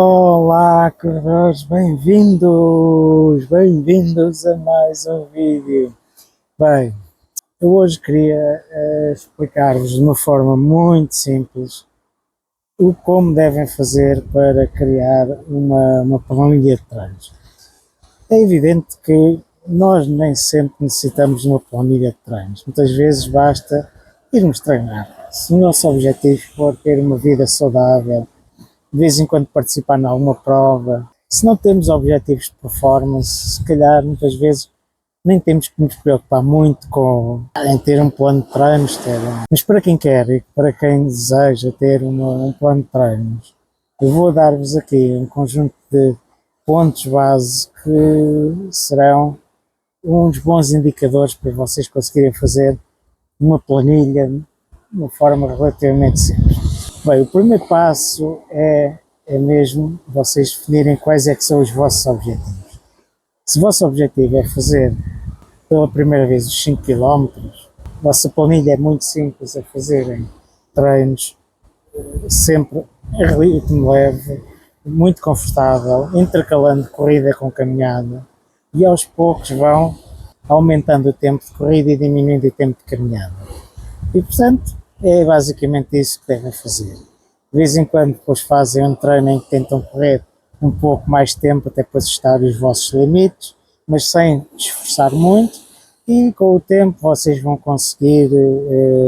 Olá, corredores, bem-vindos a mais um vídeo. Bem, eu hoje queria explicar-vos de uma forma muito simples o como devem fazer para criar uma planilha de treinos. É evidente que nós nem sempre necessitamos de uma planilha de treinos, muitas vezes basta irmos treinar. Se o nosso objetivo for ter uma vida saudável, de vez em quando participar em alguma prova. Se não temos objetivos de performance, se calhar muitas vezes nem temos que nos preocupar muito em ter um plano de treinos, mas para quem quer e para quem deseja ter um plano de treinos, eu vou dar-vos aqui um conjunto de pontos base que serão uns bons indicadores para vocês conseguirem fazer uma planilha de uma forma relativamente simples. Bem, o primeiro passo é mesmo vocês definirem quais é que são os vossos objetivos. Se o vosso objetivo é fazer pela primeira vez os 5 km, a vossa planilha é muito simples, a fazerem treinos sempre em ritmo leve, muito confortável, intercalando corrida com caminhada, e aos poucos vão aumentando o tempo de corrida e diminuindo o tempo de caminhada. E portanto, é basicamente isso que devem fazer. De vez em quando depois fazem um treino em que tentam correr um pouco mais tempo até para testar os vossos limites, mas sem esforçar muito, e com o tempo vocês vão conseguir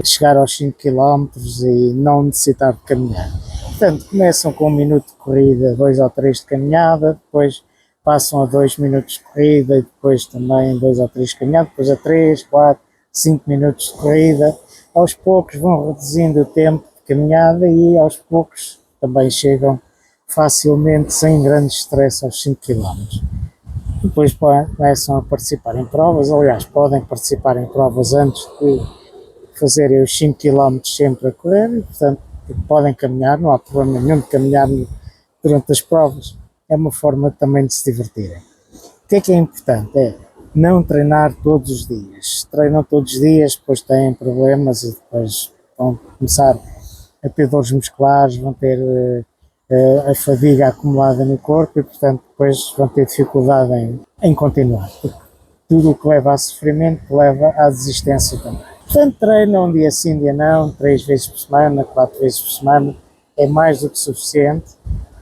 chegar aos 5 km e não necessitar de caminhar. Portanto, começam com 1 minuto de corrida, 2 ou 3 de caminhada, depois passam a 2 minutos de corrida e depois também 2 ou 3 de caminhada, depois a 3, 4, 5 minutos de corrida. Aos poucos vão reduzindo o tempo de caminhada e aos poucos também chegam facilmente, sem grande stress, aos 5 km. Depois começam a participar em provas, aliás, podem participar em provas antes de fazerem os 5 km sempre a correr, e portanto podem caminhar, não há problema nenhum de caminhar durante as provas, é uma forma também de se divertirem. O que é importante? É não treinar todos os dias. Se treinam todos os dias, depois têm problemas e depois vão começar a ter dores musculares, vão ter a fadiga acumulada no corpo e, portanto, depois vão ter dificuldade em continuar. Porque tudo o que leva a sofrimento leva à desistência também. Portanto, treinam um dia sim, dia não, 3 vezes por semana, 4 vezes por semana, é mais do que suficiente.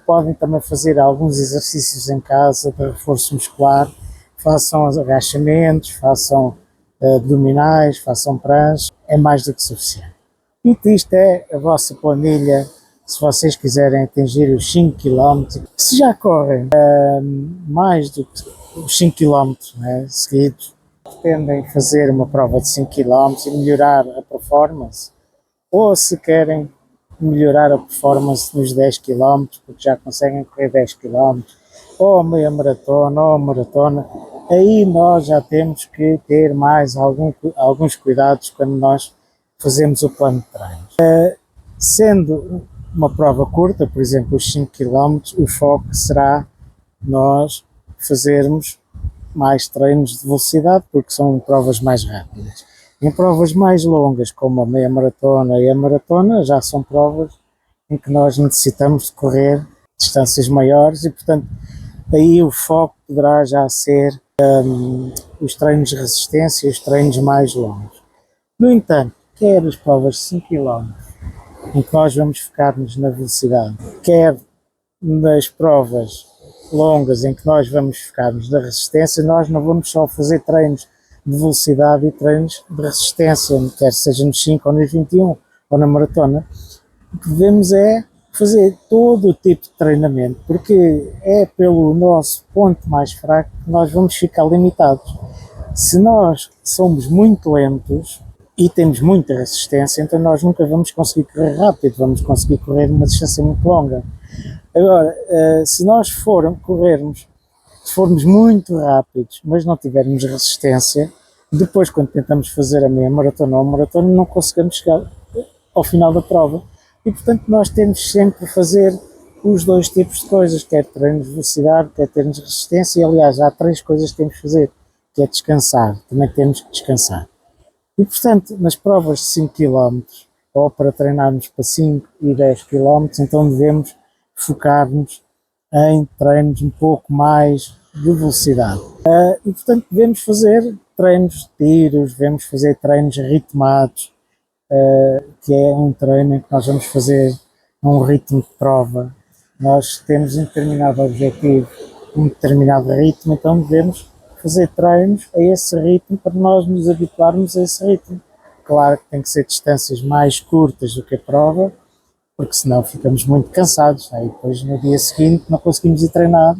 Podem também fazer alguns exercícios em casa de reforço muscular, façam agachamentos, façam abdominais, façam pranchas, é mais do que suficiente. E isto é a vossa planilha, se vocês quiserem atingir os 5 km, se já correm mais do que os 5 km seguidos, pretendem fazer uma prova de 5 km e melhorar a performance, ou se querem melhorar a performance nos 10 km, porque já conseguem correr 10 km, ou meia maratona, ou maratona, aí nós já temos que ter mais alguns cuidados quando nós fazemos o plano de treinos. Sendo uma prova curta, por exemplo, os 5 km, o foco será nós fazermos mais treinos de velocidade, porque são provas mais rápidas. Em provas mais longas, como a meia maratona e a maratona, já são provas em que nós necessitamos de correr distâncias maiores e, portanto, aí o foco poderá já ser os treinos de resistência e os treinos mais longos. No entanto, quer as provas de 5 km, em que nós vamos focar-nos na velocidade, quer nas provas longas em que nós vamos focar-nos na resistência, nós não vamos só fazer treinos de velocidade e treinos de resistência, quer seja nos 5 ou nos 21 ou na maratona. O que devemos é fazer todo o tipo de treinamento, porque é pelo nosso ponto mais fraco que nós vamos ficar limitados. Se nós somos muito lentos e temos muita resistência, então nós nunca vamos conseguir correr rápido, vamos conseguir correr uma distância muito longa. Agora, se nós formos muito rápidos, mas não tivermos resistência, depois quando tentamos fazer a meia maratona ou a maratona não conseguimos chegar ao final da prova. E portanto nós temos sempre que fazer os dois tipos de coisas, quer treinos de velocidade, quer treinos de resistência, e aliás há 3 coisas que temos que fazer, que é descansar, também temos que descansar. E portanto, nas provas de 5 km, ou para treinarmos para 5 e 10 km, então devemos focar-nos em treinos um pouco mais de velocidade. E portanto devemos fazer treinos de tiros, devemos fazer treinos ritmados, que é um treino em que nós vamos fazer um ritmo de prova. Nós temos um determinado objetivo, um determinado ritmo, então devemos fazer treinos a esse ritmo para nós nos habituarmos a esse ritmo. Claro que tem que ser distâncias mais curtas do que a prova, porque senão ficamos muito cansados, né? E depois no dia seguinte não conseguimos ir treinar.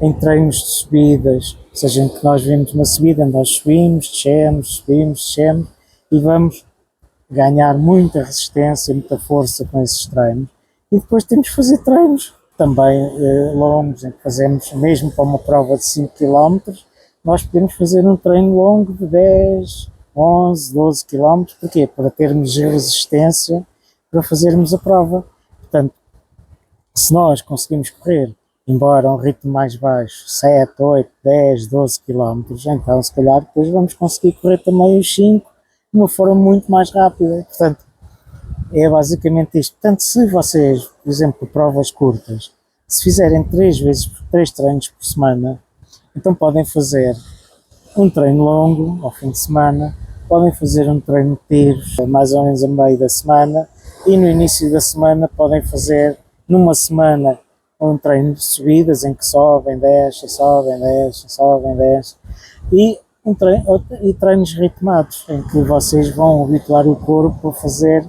Em treinos de subidas, ou seja, em que nós vemos uma subida, nós subimos, descemos e vamos ganhar muita resistência, muita força com esses treinos. E depois temos que fazer treinos também longos, em que fazemos, mesmo para uma prova de 5 km, nós podemos fazer um treino longo de 10, 11, 12 km. Porquê? Para termos resistência para fazermos a prova. Portanto, se nós conseguimos correr, embora a um ritmo mais baixo, 7, 8, 10, 12 km, então se calhar depois vamos conseguir correr também os 5 de uma forma muito mais rápida. Portanto, é basicamente isto. Portanto, se vocês, por exemplo, provas curtas, se fizerem 3 treinos por semana, então podem fazer um treino longo ao fim de semana, podem fazer um treino de tiros mais ou menos a meio da semana e no início da semana podem fazer numa semana um treino de subidas em que sobem, descem, sobem, descem, sobem, descem e treinos ritmados em que vocês vão habituar o corpo a fazer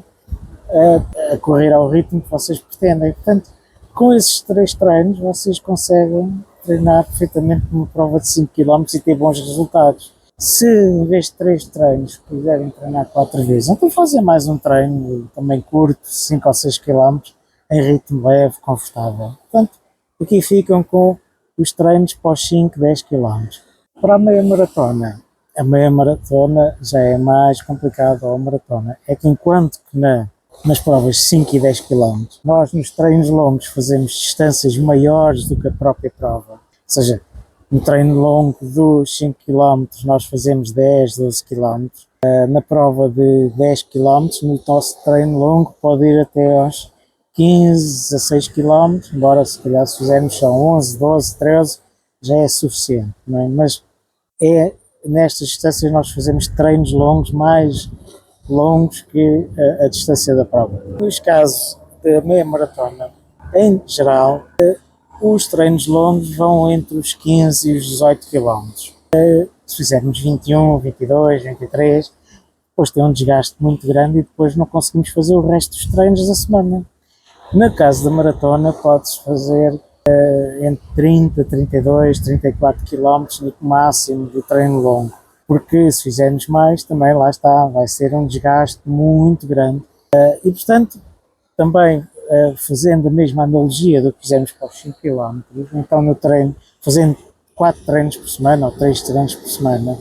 a correr ao ritmo que vocês pretendem. Portanto, com esses 3 treinos vocês conseguem treinar perfeitamente numa prova de 5 km e ter bons resultados. Se em vez de 3 treinos puderem treinar 4 vezes, então fazem mais um treino também curto, 5 ou 6 km, em ritmo leve, confortável. Portanto, aqui ficam com os treinos para os 5, 10 km. Para a meia maratona já é mais complicado. A maratona é que enquanto que nas provas de 5 e 10 km, nós nos treinos longos fazemos distâncias maiores do que a própria prova. Ou seja, no treino longo dos 5 km nós fazemos 10, 12 km. Na prova de 10 km, no nosso treino longo pode ir até aos 15, 16 km, embora se calhar se fizermos só 11, 12, 13, já é suficiente, não é? Mas nestas distâncias nós fazemos treinos longos, mais longos que a distância da prova. Nos casos da meia maratona, em geral, os treinos longos vão entre os 15 e os 18 km. Se fizermos 21, 22, 23, depois tem um desgaste muito grande e depois não conseguimos fazer o resto dos treinos da semana. No caso da maratona, pode-se fazer entre 30, 32, 34 km no máximo de treino longo, porque se fizermos mais, também lá está, vai ser um desgaste muito grande. E portanto, também fazendo a mesma analogia do que fizemos para os 5 km, então no treino, fazendo 4 treinos por semana ou 3 treinos por semana,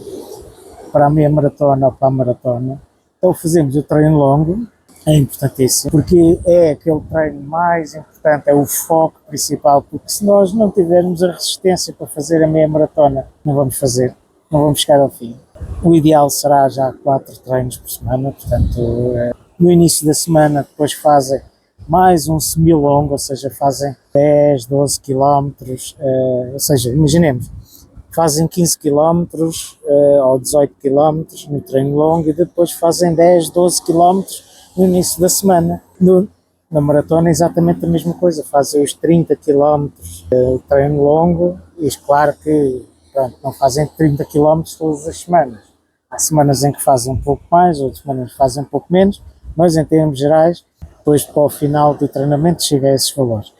para a meia maratona ou para a maratona, então fazemos o treino longo. É importantíssimo, porque é aquele treino mais importante, é o foco principal, porque se nós não tivermos a resistência para fazer a meia maratona, não vamos fazer, não vamos chegar ao fim. O ideal será já 4 treinos por semana, portanto, no início da semana depois fazem mais um semi-longo, ou seja, fazem 10, 12 km, ou seja, imaginemos, fazem 15 km ou 18 km no treino longo e depois fazem 10, 12 km no início da semana. Na maratona é exatamente a mesma coisa, fazem os 30 km treino longo e claro que não fazem 30 km todas as semanas. Há semanas em que fazem um pouco mais, outras semanas fazem um pouco menos, mas em termos gerais, depois para o final do treinamento chega a esses valores.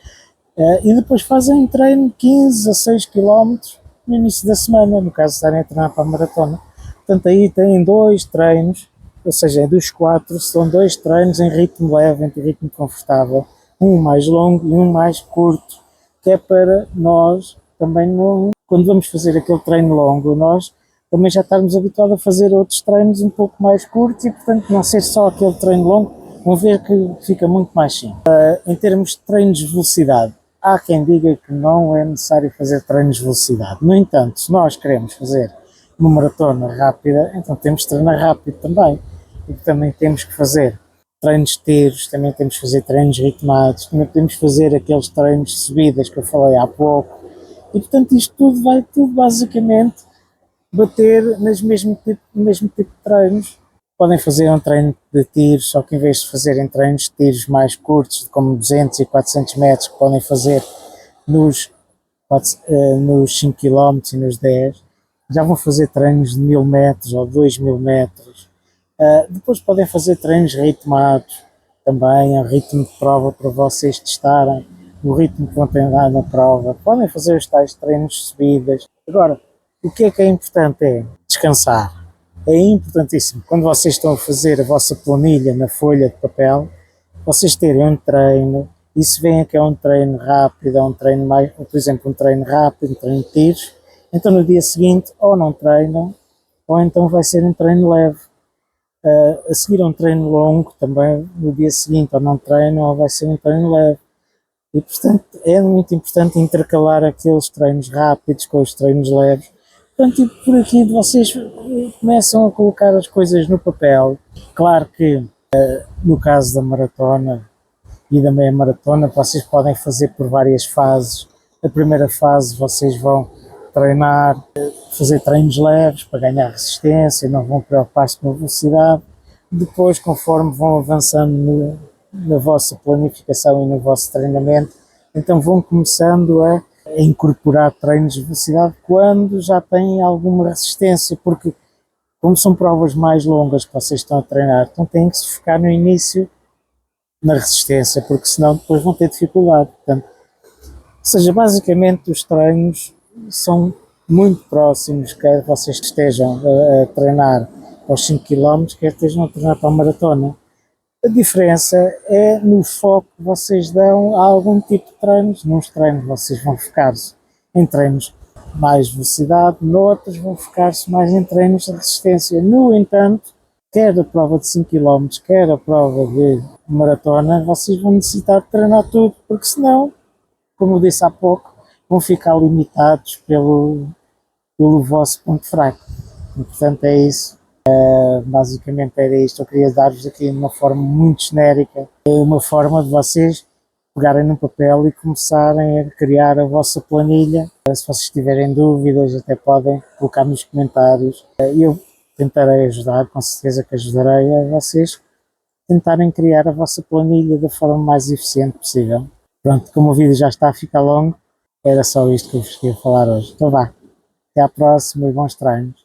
E depois fazem um treino de 15 a 6 km no início da semana, no caso de estarem a treinar para a maratona. Portanto, aí têm 2 treinos, ou seja, dos 4, são 2 treinos em ritmo leve, em ritmo confortável, um mais longo e um mais curto, que é para nós também, quando vamos fazer aquele treino longo, nós também já estarmos habituados a fazer outros treinos um pouco mais curtos e, portanto, não ser só aquele treino longo, vão ver que fica muito mais simples. Em termos de treinos de velocidade, há quem diga que não é necessário fazer treinos de velocidade. No entanto, se nós queremos fazer uma maratona rápida, então temos de treinar rápido também. E também temos que fazer treinos de tiros, também temos que fazer treinos ritmados, também podemos fazer aqueles treinos de subidas que eu falei há pouco. E portanto isto tudo vai tudo basicamente bater no mesmo tipo de treinos. Podem fazer um treino de tiros, só que em vez de fazerem treinos de tiros mais curtos, como 200 e 400 metros, que podem fazer nos, nos 5 km e nos 10, já vão fazer treinos de 1000 metros ou 2000 metros. Depois podem fazer treinos ritmados, também a ritmo de prova para vocês testarem o ritmo que vão treinar na prova. Podem fazer os tais treinos de subidas. Agora, o que é importante é descansar. É importantíssimo, quando vocês estão a fazer a vossa planilha na folha de papel, vocês terem um treino, e se veem que é um treino rápido, é um treino mais, por exemplo, um treino rápido, um treino de tiros, então no dia seguinte ou não treinam, ou então vai ser um treino leve. A seguir a um treino longo, também no dia seguinte ou não treinam, ou vai ser um treino leve. E portanto é muito importante intercalar aqueles treinos rápidos com os treinos leves. Portanto, e por aqui vocês começam a colocar as coisas no papel. Claro que no caso da maratona e da meia maratona, vocês podem fazer por várias fases. A primeira fase vocês vão treinar, fazer treinos leves para ganhar resistência, não vão preocupar-se com a velocidade. Depois, conforme vão avançando na vossa planificação e no vosso treinamento, então vão começando a incorporar treinos de velocidade quando já têm alguma resistência, porque como são provas mais longas que vocês estão a treinar, então têm que se focar no início na resistência, porque senão depois vão ter dificuldade. Portanto, ou seja, basicamente os treinos são muito próximos, quer vocês estejam a treinar aos 5 km, quer estejam a treinar para a maratona. A diferença é no foco que vocês dão a algum tipo de treinos. Nos treinos vocês vão focar-se em treinos mais velocidade, noutros vão focar-se mais em treinos de resistência. No entanto, quer a prova de 5 km, quer a prova de maratona, vocês vão necessitar de treinar tudo, porque senão, como eu disse há pouco, vão ficar limitados pelo vosso ponto fraco. E, portanto, é isso. Basicamente era isto. Eu queria dar-vos aqui uma forma muito genérica, uma forma de vocês pegarem no papel e começarem a criar a vossa planilha. Se vocês tiverem dúvidas, até podem colocar nos comentários. Eu tentarei ajudar, com certeza que ajudarei a vocês tentarem criar a vossa planilha da forma mais eficiente possível. Pronto, como o vídeo já está a ficar longo, era só isto que eu vos queria falar hoje. Então vá, até à próxima e bons treinos.